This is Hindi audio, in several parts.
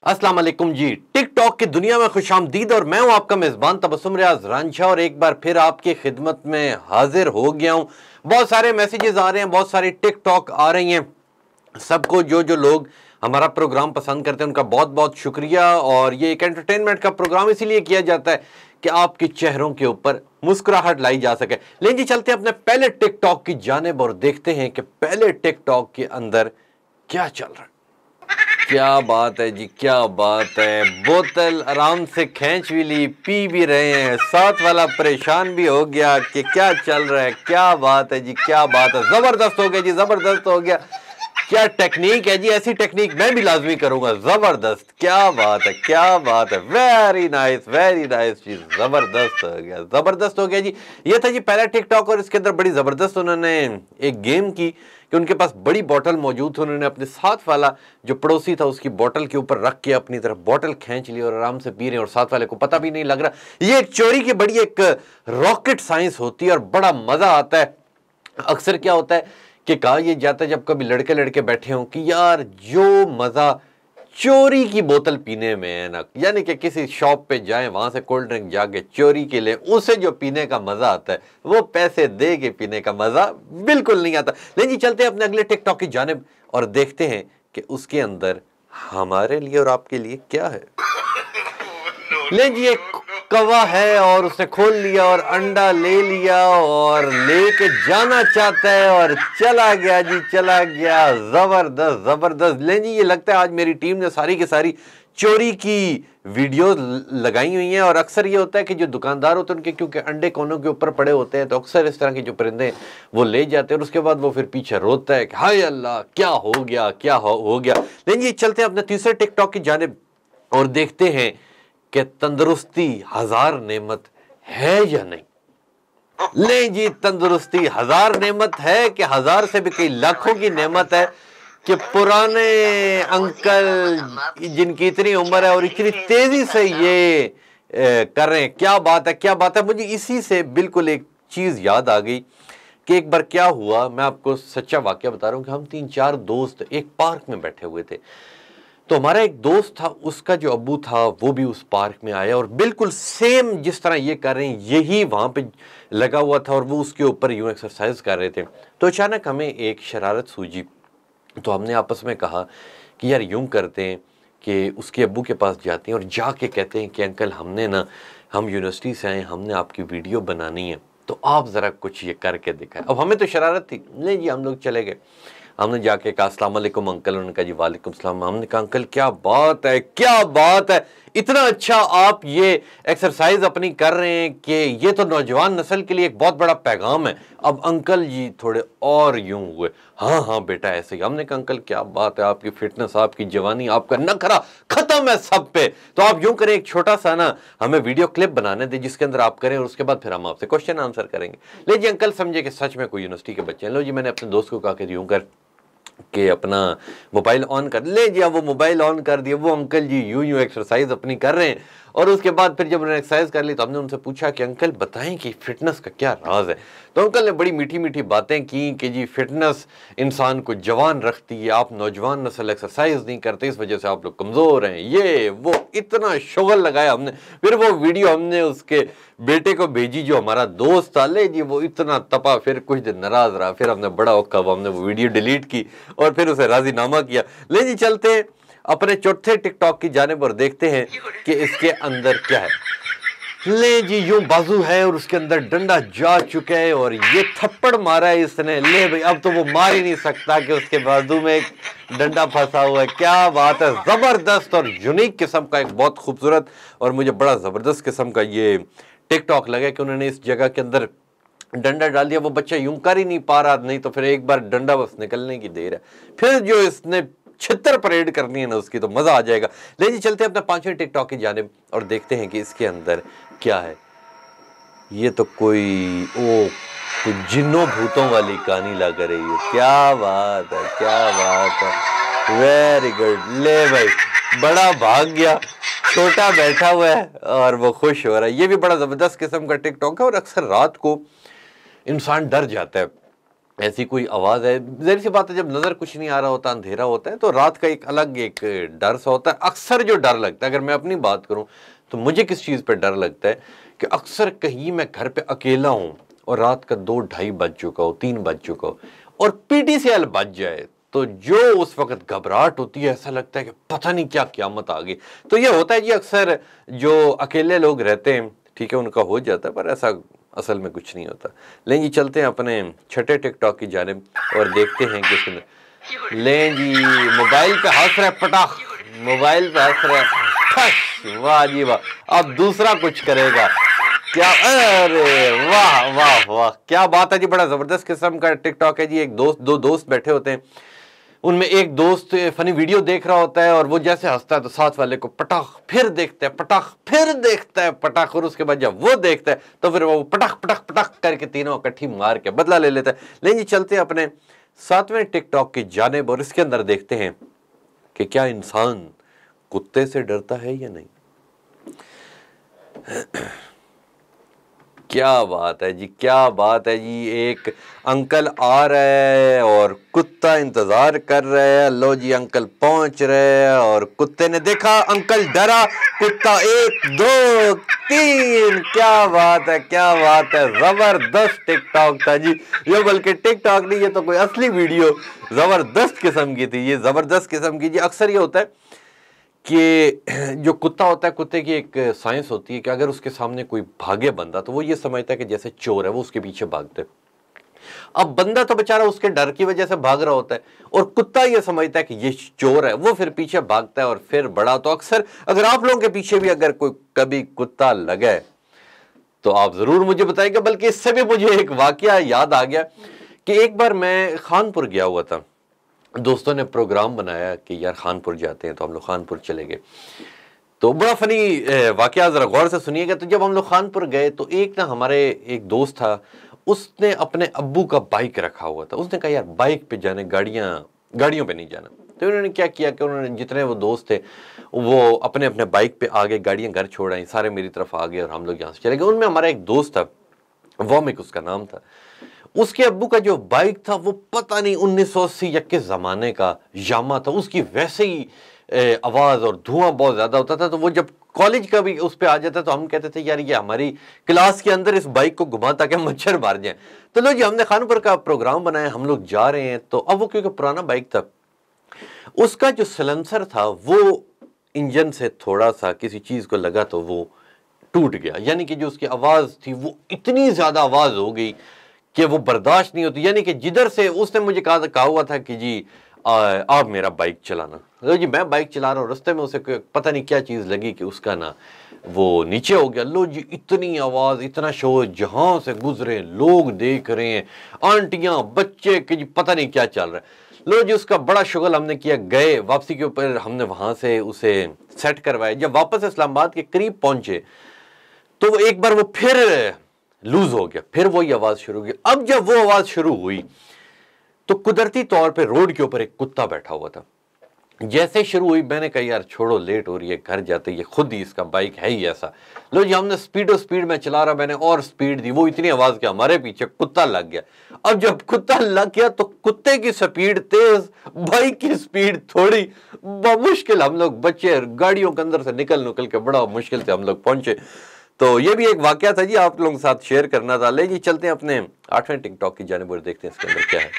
अस्सलाम वालेकुम जी। टिकटॉक की दुनिया में खुशामदीद और मैं हूं आपका मेजबान तबस्सुम रियाज रांझा और एक बार फिर आपकी खिदमत में हाजिर हो गया हूं। बहुत सारे मैसेजेस आ रहे हैं, बहुत सारी टिकटॉक आ रही हैं। सबको जो जो लोग हमारा प्रोग्राम पसंद करते हैं उनका बहुत बहुत शुक्रिया। और ये एक एंटरटेनमेंट का प्रोग्राम इसीलिए किया जाता है कि आपके चेहरों के ऊपर मुस्कुराहट लाई जा सके। लेकिन जी चलते हैं अपने पहले टिकटॉक की जानिब और देखते हैं कि पहले टिकटॉक के अंदर क्या चल रहा है। क्या बात है जी, क्या बात है। बोतल आराम से खींच भी ली, पी भी रहे हैं, साथ वाला परेशान भी हो गया कि क्या चल रहा है। क्या बात है जी, क्या बात है। जबरदस्त हो गया जी, जबरदस्त हो गया। क्या टेक्निक है जी, ऐसी टेक्निक मैं भी लाजमी करूंगा। जबरदस्त, क्या बात है, क्या बात है। वेरी नाइस जी, जबरदस्त हो गया, जबरदस्त हो गया जी। ये था जी पहला टिकटॉक और इसके अंदर बड़ी जबरदस्त उन्होंने एक गेम की कि उनके पास बड़ी बोतल मौजूद थी। उन्होंने अपने साथ वाला जो पड़ोसी था उसकी बोतल के ऊपर रख के अपनी तरफ बोतल खींच ली और आराम से पी रहे हैं और साथ वाले को पता भी नहीं लग रहा। ये एक चोरी की बड़ी एक रॉकेट साइंस होती है और बड़ा मजा आता है। अक्सर क्या होता है कि कहा यह जाता है जब कभी लड़के लड़के बैठे हों कि यार जो मजा चोरी की बोतल पीने में है ना, यानी कि किसी शॉप पे जाएं, वहां से कोल्ड ड्रिंक जाके चोरी के लिए उसे जो पीने का मजा आता है वो पैसे दे के पीने का मजा बिल्कुल नहीं आता। लेकिन जी चलते हैं अपने अगले टिकटॉक की जानिब और देखते हैं कि उसके अंदर हमारे लिए और आपके लिए क्या है। ले जी एक कौवा है और उसने खोल लिया और अंडा ले लिया और लेके जाना चाहता है और चला गया जी, चला गया। जबरदस्त जबरदस्त। ले जी ये लगता है आज मेरी टीम ने सारी की सारी चोरी की वीडियो लगाई हुई हैं। और अक्सर ये होता है कि जो दुकानदार होते हैं उनके क्योंकि अंडे कोनों के ऊपर पड़े होते हैं तो अक्सर इस तरह के जो परिंदे हैं वो ले जाते हैं और उसके बाद वो फिर पीछे रोता है कि हाय अल्लाह क्या हो गया, क्या हो गया। लेकिन ये चलते हैं अपने तीसरे टिकटॉक की जानिब और देखते हैं कि तंदुरुस्ती हजार नेमत है या नहीं। ले जी तंदुरुस्ती हजार नेमत है कि हजार से भी कई लाखों की नेमत है कि पुराने अंकल जिनकी इतनी उम्र है और इतनी तेजी से ये कर रहे हैं। क्या बात है, क्या बात है। मुझे इसी से बिल्कुल एक चीज याद आ गई कि एक बार क्या हुआ, मैं आपको सच्चा वाकया बता रहा हूं कि हम 3-4 दोस्त एक पार्क में बैठे हुए थे। तो हमारा एक दोस्त था, उसका जो अब्बू था वो भी उस पार्क में आया और बिल्कुल सेम जिस तरह ये कर रहे हैं यही वहाँ पे लगा हुआ था और वो उसके ऊपर यूं एक्सरसाइज कर रहे थे। तो अचानक हमें एक शरारत सूझी। तो हमने आपस में कहा कि यार यूं करते हैं कि उसके अब्बू के पास जाते हैं और जाके कहते हैं कि अंकल हम यूनिवर्सिटी से आए, हमने आपकी वीडियो बनानी है तो आप ज़रा कुछ ये करके दिखाएं। अब हमें तो शरारत थी, नहीं जी हम लोग चले गए। हमने जाके कहा अस्सलाम वालेकुम अंकल, उन्होंने कहा जी वालेकुम सलाम। हमने कहा अंकल क्या बात है, क्या बात है, इतना अच्छा आप ये एक्सरसाइज अपनी कर रहे हैं कि ये तो नौजवान नस्ल के लिए एक बहुत बड़ा पैगाम है। अब अंकल जी थोड़े और यूं हुए, हाँ हाँ बेटा ऐसे ही। हमने कहा अंकल क्या बात है, आपकी फिटनेस, आपकी जवानी, आपका नखरा खत्म है सब पे। तो आप यूं करें, एक छोटा सा ना हमें वीडियो क्लिप बनाने दे जिसके अंदर आप करें और उसके बाद फिर हम आपसे क्वेश्चन आंसर करेंगे। ले जी अंकल समझे कि सच में कोई यूनिवर्सिटी के बच्चे हैं। लो जी मैंने अपने दोस्त को कहा कि यूं कर कि अपना मोबाइल ऑन कर ले जी। वो मोबाइल ऑन कर दिया, वो अंकल जी यूं यूं एक्सरसाइज अपनी कर रहे हैं। और उसके बाद फिर जब उन्होंने एक्सरसाइज कर ली तो हमने उनसे पूछा कि अंकल बताएं कि फिटनेस का क्या राज है। तो अंकल ने बड़ी मीठी मीठी बातें की कि जी फिटनेस इंसान को जवान रखती है, आप नौजवान नस्ल एक्सरसाइज नहीं करते इस वजह से आप लोग कमज़ोर हैं, ये वो इतना शुगल लगाया हमने। फिर वो वीडियो हमने उसके बेटे को भेजी जो हमारा दोस्त था। ले जी वो इतना तपा, फिर कुछ दिन नाराज रहा, फिर हमने बड़ा औखा हुआ, हमने वो वीडियो डिलीट की और फिर उसे राजीनामा किया। ले जी चलते हैं अपने चौथे टिकटॉक की जानिब और देखते हैं कि इसके अंदर क्या है। ले जी यूं बाजू है और उसके अंदर डंडा जा चुका है और ये थप्पड़ मारा है इसने। ले भाई अब तो वो मार ही नहीं सकता कि उसके बाजू में एक डंडा फंसा हुआ है। क्या बात है, जबरदस्त और यूनिक किस्म का एक बहुत खूबसूरत और मुझे बड़ा जबरदस्त किस्म का ये टिकटॉक लगा कि उन्होंने इस जगह के अंदर डंडा डाल दिया। वो बच्चा यूं कर ही नहीं पा रहा, नहीं तो फिर एक बार डंडा बस निकलने की देर है, फिर जो इसने छितर परेड करनी है ना उसकी तो मजा आ जाएगा। ले जी चलते हैं अपने पांचवें टिकटॉक की जानिब और देखते हैं कि इसके अंदर क्या है। ये तो कोई जिन्नों भूतों वाली कहानी लग रही है। क्या बात है, क्या बात है, वेरी गुड। ले भाई बड़ा भाग गया, छोटा बैठा हुआ है और वो खुश हो रहा है। ये भी बड़ा जबरदस्त किस्म का टिकटॉक है और अक्सर रात को इंसान डर जाता है ऐसी कोई आवाज़ है, ज़ाहिर सी बात है जब नज़र कुछ नहीं आ रहा होता, अंधेरा होता है, तो रात का एक अलग एक डर सा होता है। अक्सर जो डर लगता है, अगर मैं अपनी बात करूं तो मुझे किस चीज़ पे डर लगता है कि अक्सर कहीं मैं घर पे अकेला हूं और रात का 2-2:30 बज चुका हो, 3 बज चुका हो और पीटीसीएल बज जाए, तो जो उस वक्त घबराहट होती है, ऐसा लगता है कि पता नहीं क्या क़यामत आ गई। तो ये होता है जी, अक्सर जो अकेले लोग रहते हैं, ठीक है, उनका हो जाता है, पर ऐसा असल में कुछ नहीं होता। लें जी, चलते हैं अपने छठे टिकटॉक की जानिब और देखते हैं कि इसके अंदर। लें जी, मोबाइल पे हंस रहे पटाख, मोबाइल पे हंस रहे, वाह जी वाह। अब दूसरा कुछ करेगा क्या? अरे वाह वाह वाह, क्या बात है जी, बड़ा जबरदस्त किस्म का टिकटॉक है जी। एक दोस्त, दो दोस्त बैठे होते हैं, उनमें एक दोस्त फनी वीडियो देख रहा होता है और वो जैसे हंसता है तो साथ वाले को पटाख, फिर देखता है पटाख, फिर देखता है पटाख, और उसके बाद जब वो देखता है तो फिर वो पटाख पटाख पटाख करके तीनों इकट्ठी मार के बदला ले लेता है। लेकिन चलते हैं अपने 7वें टिकटॉक की जानिब और इसके अंदर देखते हैं कि क्या इंसान कुत्ते से डरता है या नहीं। क्या बात है जी, क्या बात है जी। एक अंकल आ रहे हैं और कुत्ता इंतजार कर रहे हैं। लो जी, अंकल पहुंच रहे हैं और कुत्ते ने देखा, अंकल डरा, कुत्ता 1 2 3। क्या बात है, क्या बात है, जबरदस्त टिकटॉक था जी ये। बल्कि टिकटॉक नहीं, ये तो कोई असली वीडियो जबरदस्त किस्म की थी, ये जबरदस्त किस्म की जी। अक्सर ये होता है कि जो कुत्ता होता है, कुत्ते की एक साइंस होती है कि अगर उसके सामने कोई भागे बंदा तो वो ये समझता है कि जैसे चोर है, वो उसके पीछे भागते है। अब बंदा तो बेचारा उसके डर की वजह से भाग रहा होता है और कुत्ता ये समझता है कि ये चोर है, वो फिर पीछे भागता है और फिर बड़ा। तो अक्सर अगर आप लोगों के पीछे भी अगर कोई कभी कुत्ता लगे तो आप जरूर मुझे बताइएगा। बल्कि इससे भी मुझे एक वाकया याद आ गया कि एक बार मैं खानपुर गया हुआ था, दोस्तों ने प्रोग्राम बनाया कि यार खानपुर जाते हैं, तो हम लोग खानपुर चले गए। तो बड़ा फनी वाकया, जरा गौर से सुनिएगा। तो जब हम लोग खानपुर गए तो एक ना हमारे एक दोस्त था, उसने अपने अब्बू का बाइक रखा हुआ था। उसने कहा यार बाइक पे जाने, गाड़ियों पे नहीं जाना। तो उन्होंने क्या किया कि उन्होंने, जितने वो दोस्त थे वो अपने अपने बाइक पे आ गए, गाड़ियां घर छोड़ आई, सारे मेरी तरफ आ गए और हम लोग यहाँ से चले गए। उनमें हमारा एक दोस्त था, वॉमिक उसका नाम था। उसके अब्बू का जो बाइक था वो पता नहीं 1980 के ज़माने का यामा था। उसकी वैसे ही आवाज़ और धुआं बहुत ज़्यादा होता था। तो वो जब कॉलेज का भी उस पर आ जाता तो हम कहते थे यार ये हमारी क्लास के अंदर इस बाइक को घुमा ताकि मच्छर मार जाए। तो लो जी, हमने खानपुर का प्रोग्राम बनाया, हम लोग जा रहे हैं। तो अब वो क्योंकि पुराना बाइक था, उसका जो सिलेंसर था वो इंजन से थोड़ा सा किसी चीज़ को लगा तो वो टूट गया। यानी कि जो उसकी आवाज़ थी वो इतनी ज़्यादा आवाज़ हो गई कि वो बर्दाश्त नहीं होती। यानी कि जिधर से उसने मुझे कहा हुआ था कि जी आप मेरा बाइक चलाना, तो जी मैं बाइक चला रहा हूँ, रास्ते में उसे पता नहीं क्या चीज़ लगी कि उसका ना वो नीचे हो गया। लो जी, इतनी आवाज़, इतना शोर, जहाँ से गुजरे लोग देख रहे हैं, आंटियाँ बच्चे, कि जी पता नहीं क्या चल रहा है। लो जी, उसका बड़ा शुगल हमने किया। गए वापसी के ऊपर, हमने वहाँ से उसे सेट करवाया। जब वापस इस्लामाबाद के करीब पहुँचे तो वो एक बार वो फिर लूज हो गया, फिर वही आवाज़ शुरू हुई। अब जब वो आवाज़ शुरू हुई तो कुदरती तौर पे रोड के ऊपर एक कुत्ता बैठा हुआ था। जैसे शुरू हुई मैंने कहा यार छोड़ो, लेट हो रही है, घर जाते, ये खुद ही इसका बाइक है ही ऐसा। लो जी, हमने स्पीड में चला रहा, मैंने और स्पीड दी, वो इतनी आवाज़ के हमारे पीछे कुत्ता लग गया। अब जब कुत्ता लग गया तो कुत्ते की स्पीड तेज, बाइक की स्पीड थोड़ी, मुश्किल हम लोग बच्चे गाड़ियों के अंदर से निकल के बड़ा मुश्किल से हम लोग पहुंचे। तो ये भी एक वाकया था जी, आप लोगों के साथ शेयर करना था। ले जी, चलते हैं अपने 8वें टिकटॉक की जानिब और देखते हैं इसके अंदर क्या है।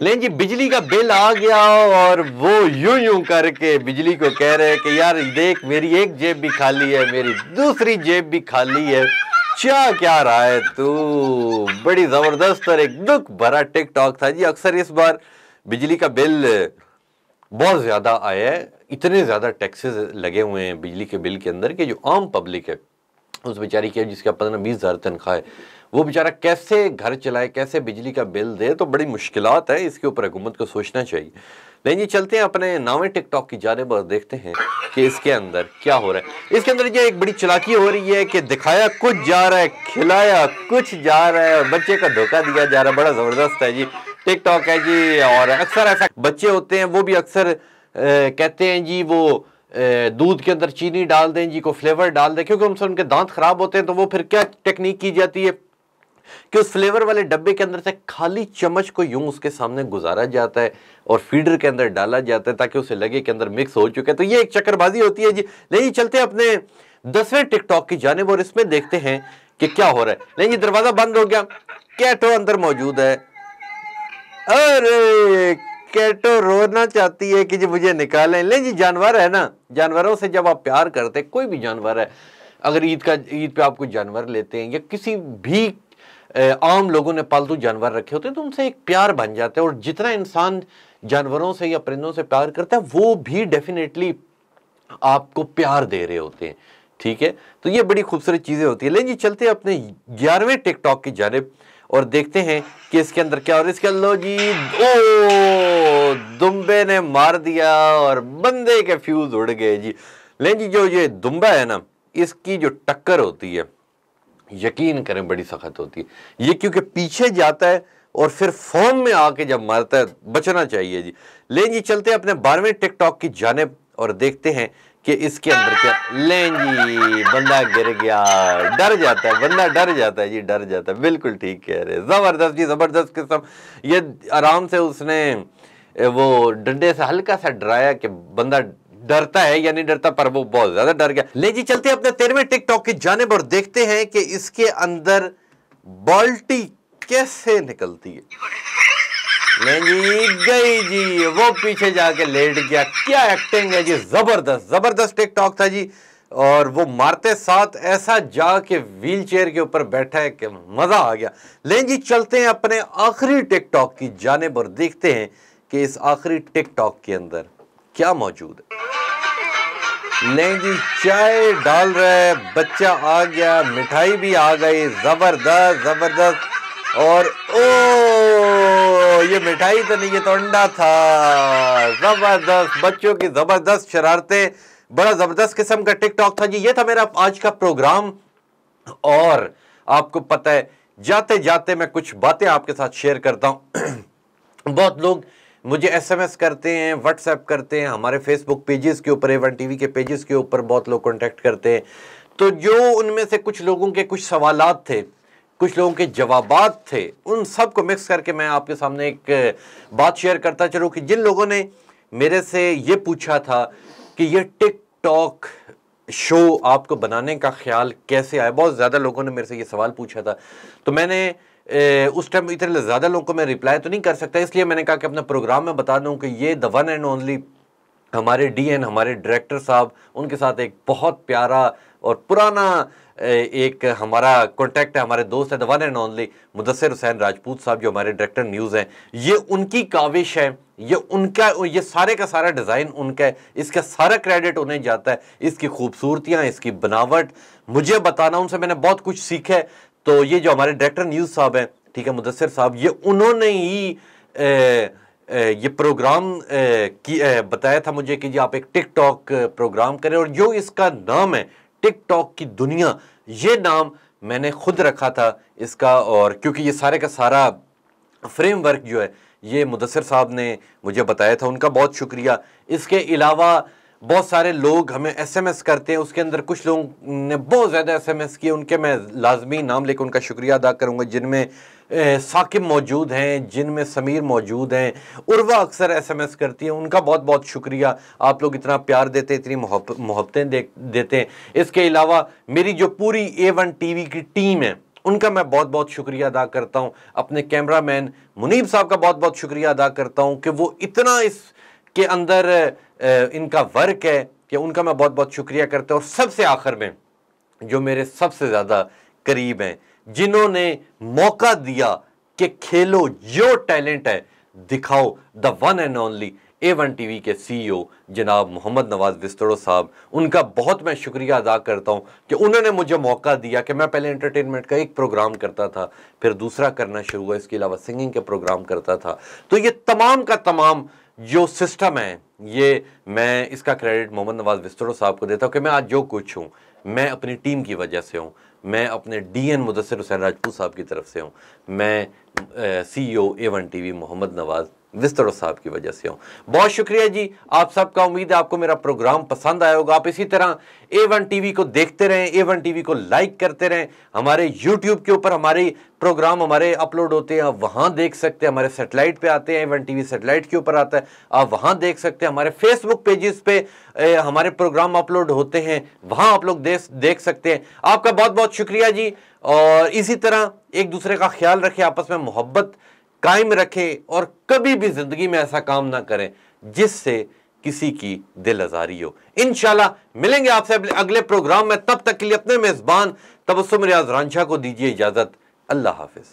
ले जी, बिजली का बिल आ गया और वो यूं करके बिजली को कह रहे हैं कि यार देख, मेरी एक जेब भी खाली है, मेरी दूसरी जेब भी खाली है, क्या रहा है तू। बड़ी जबरदस्त और एक दुख भरा टिकटॉक था जी। अक्सर इस बार बिजली का बिल बहुत ज्यादा आया है, इतने ज्यादा टैक्सेस लगे हुए हैं बिजली के बिल के अंदर कि जो आम पब्लिक है उस बेचारी की, जिसका पता ना 20,000 तनख्वाह है, वो बेचारा कैसे घर चलाए, कैसे बिजली का बिल दे। तो बड़ी मुश्किलात है, इसके ऊपर हुकूमत को सोचना चाहिए। लेकिन ये चलते हैं अपने 9वें टिकटॉक की जानिब और देखते हैं कि इसके अंदर क्या हो रहा है। इसके अंदर ये एक बड़ी चालाकी हो रही है कि दिखाया कुछ जा रहा है, खिलाया कुछ जा रहा है और बच्चे का धोखा दिया जा रहा है। बड़ा ज़बरदस्त है जी टिकटॉक है जी। और अक्सर ऐसा बच्चे होते हैं, वो भी अक्सर कहते हैं जी वो दूध के अंदर चीनी डाल दें जी, को फ्लेवर डाल दें, क्योंकि उनसे उनके दांत खराब होते हैं। तो वो फिर क्या टेक्निक की जाती है कि उस फ्लेवर वाले डब्बे के अंदर से खाली चम्मच को यूं उसके सामने गुजारा जाता है और फीडर के अंदर डाला जाता है ताकि उसे लगे कि अंदर मिक्स हो चुका है। तो ये एक चक्करबाजी होती है जी। नहीं, चलते अपने 10वें टिकटॉक की जानिब और इसमें देखते हैं कि क्या हो रहा है। नहीं जी, दरवाजा बंद हो गया, कैटो अंदर मौजूद है। अरे कैटो रोना चाहती है कि जी मुझे निकालें। ले जी, जानवर है ना, जानवरों से जब आप प्यार करते, कोई भी जानवर है, अगर ईद पे आप कोई जानवर लेते हैं या किसी भी आम लोगों ने पालतू जानवर रखे होते हैं तो उनसे एक प्यार बन जाता है। और जितना इंसान जानवरों से या परिंदों से प्यार करता है वो भी डेफिनेटली आपको प्यार दे रहे होते हैं। ठीक है, तो ये बड़ी खूबसूरत चीजें होती है। लेकिन जी चलते हैं अपने 11वें टिकटॉक की जानिब और देखते हैं कि इसके अंदर क्या। और इसके लो जी, ओ दुम्बे ने मार दिया और बंदे के फ्यूज उड़ गए जी। लेकिन जी जो ये दुम्बा है ना, इसकी जो टक्कर होती है यकीन करें बड़ी सख्त होती है। ये क्योंकि पीछे जाता है और फिर फॉर्म में आके जब मारता है, बचना चाहिए जी। लेकिन जी चलते हैं अपने 12वें टिकटॉक की जानिब और देखते हैं कि इसके अंदर क्या। लें जी, बंदा गिर गया, डर जाता है बंदा, डर जाता है जी, डर जाता है। बिल्कुल ठीक कह रहे, जबरदस्त जी, जबरदस्त किस्म। ये आराम से उसने वो डंडे से हल्का सा डराया कि बंदा डरता है या नहीं डरता, पर वो बहुत ज्यादा डर गया। ले जी चलते हैं अपने 13वें टिकटॉक की जानिब और देखते हैं कि इसके अंदर बाल्टी कैसे निकलती है। ले जी, गई जी, वो पीछे जाके लेट गया। क्या एक्टिंग है जी, जबरदस्त, जबरदस्त टिकटॉक था जी। और वो मारते साथ ऐसा जाके व्हील चेयर के ऊपर बैठा है कि मजा आ गया। ले जी चलते हैं अपने आखिरी टिकटॉक की जानिब और देखते हैं कि इस आखिरी टिकटॉक के अंदर क्या मौजूद है। लें जी, चाय डाल रहा है, बच्चा आ गया, मिठाई भी आ गई, जबरदस्त जबरदस्त। और ओ ये मिठाई तो नहीं, ये तो अंडा था। जबरदस्त, बच्चों की जबरदस्त शरारतें, बड़ा जबरदस्त किस्म का टिकटॉक था जी। ये था मेरा आज का प्रोग्राम। और आपको पता है, जाते जाते मैं कुछ बातें आपके साथ शेयर करता हूं। बहुत लोग मुझे एसएमएस करते हैं, व्हाट्सएप करते हैं, हमारे फेसबुक पेजेस के ऊपर, A1 टीवी के पेजेस के ऊपर बहुत लोग कांटेक्ट करते हैं। तो जो उनमें से कुछ लोगों के कुछ सवालात थे, कुछ लोगों के जवाबात थे, उन सब को मिक्स करके मैं आपके सामने एक बात शेयर करता चलूं कि जिन लोगों ने मेरे से ये पूछा था कि ये टिकटॉक शो आपको बनाने का ख्याल कैसे आया। बहुत ज़्यादा लोगों ने मेरे से ये सवाल पूछा था, तो मैंने उस टाइम इतने ज़्यादा लोगों को मैं रिप्लाई तो नहीं कर सकता, इसलिए मैंने कहा कि अपने प्रोग्राम में बता दूं कि ये द वन एंड ओनली हमारे डीएन, हमारे डायरेक्टर साहब, उनके साथ एक बहुत प्यारा और पुराना एक हमारा कॉन्टैक्ट है, हमारे दोस्त है, the one and only Mudassir Hussain Rajput साहब जो हमारे डायरेक्टर न्यूज़ हैं। ये उनकी काविश है, ये उनका, ये सारे का सारा डिज़ाइन उनका है, इसका सारा क्रेडिट उन्हें जाता है। इसकी खूबसूरतियाँ, इसकी बनावट मुझे बताना, उनसे मैंने बहुत कुछ सीखा है। तो ये जो हमारे डायरेक्टर न्यूज़ साहब हैं, ठीक है, मुदस्सिर साहब, ये उन्होंने ही ये प्रोग्राम बताया था मुझे कि जी आप एक टिकटॉक प्रोग्राम करें, और जो इसका नाम है टिकटॉक की दुनिया, ये नाम मैंने खुद रखा था इसका। और क्योंकि ये सारे का सारा फ्रेमवर्क जो है ये मुदस्सिर साहब ने मुझे बताया था, उनका बहुत शुक्रिया। इसके अलावा बहुत सारे लोग हमें एसएमएस करते हैं, उसके अंदर कुछ लोगों ने बहुत ज़्यादा एसएमएस किए, उनके मैं लाजमी नाम लेकर उनका शुक्रिया अदा करूँगा। जिनमें साकिब मौजूद हैं, जिनमें समीर मौजूद हैं, उर्वा अक्सर एसएमएस करती हैं, उनका बहुत बहुत शुक्रिया। आप लोग इतना प्यार देते हैं, इतनी मोहब्बतें देते हैं। इसके अलावा मेरी जो पूरी A1 टीवी की टीम है, उनका मैं बहुत बहुत शुक्रिया अदा करता हूँ। अपने कैमरामैन मुनीब साहब का बहुत बहुत शुक्रिया अदा करता हूँ कि वो इतना इसके अंदर इनका वर्क है, कि उनका मैं बहुत बहुत शुक्रिया करता हूँ। और सबसे आखिर में जो मेरे सबसे ज़्यादा करीब हैं, जिन्होंने मौका दिया कि खेलो, जो टैलेंट है दिखाओ, the one and only A1 TV के CEO जनाब मोहम्मद नवाज बिस्तड़ो साहब, उनका बहुत मैं शुक्रिया अदा करता हूं कि उन्होंने मुझे मौका दिया कि मैं पहले एंटरटेनमेंट का एक प्रोग्राम करता था, फिर दूसरा करना शुरू हुआ, इसके अलावा सिंगिंग के प्रोग्राम करता था। तो ये तमाम का तमाम जो सिस्टम है, ये मैं इसका क्रेडिट मोहम्मद नवाज बिस्तड़ो साहब को देता हूँ कि मैं आज जो कुछ हूँ, मैं अपनी टीम की वजह से हूँ, मैं अपने DN मुदस्सिर हुसैन राजपूत साहब की तरफ से हूँ, मैं CEO A1 TV Mohammad Nawaz विस्तरो साहब की वजह से हूँ। बहुत शुक्रिया जी आप सबका। उम्मीद है आपको मेरा प्रोग्राम पसंद आया होगा। आप इसी तरह A1 टीवी को देखते रहें, A1 टीवी को लाइक करते रहें। हमारे YouTube के ऊपर हमारे प्रोग्राम हमारे अपलोड होते हैं, आप वहाँ देख सकते हैं। हमारे सेटेलाइट पे आते हैं, A1 टीवी सेटेलाइट के ऊपर आता है, आप वहाँ देख सकते हैं। हमारे फेसबुक पेजेस पे हमारे प्रोग्राम अपलोड होते हैं, वहाँ आप लोग देख सकते हैं। आपका बहुत बहुत शुक्रिया जी। और इसी तरह एक दूसरे का ख्याल रखें, आपस में मोहब्बत कायम रखें और कभी भी जिंदगी में ऐसा काम ना करें जिससे किसी की दिल आजारी हो। इंशाल्लाह मिलेंगे आपसे अगले प्रोग्राम में। तब तक के लिए अपने मेजबान तबस्सुम रियाज रांझा को दीजिए इजाजत। अल्लाह हाफिज।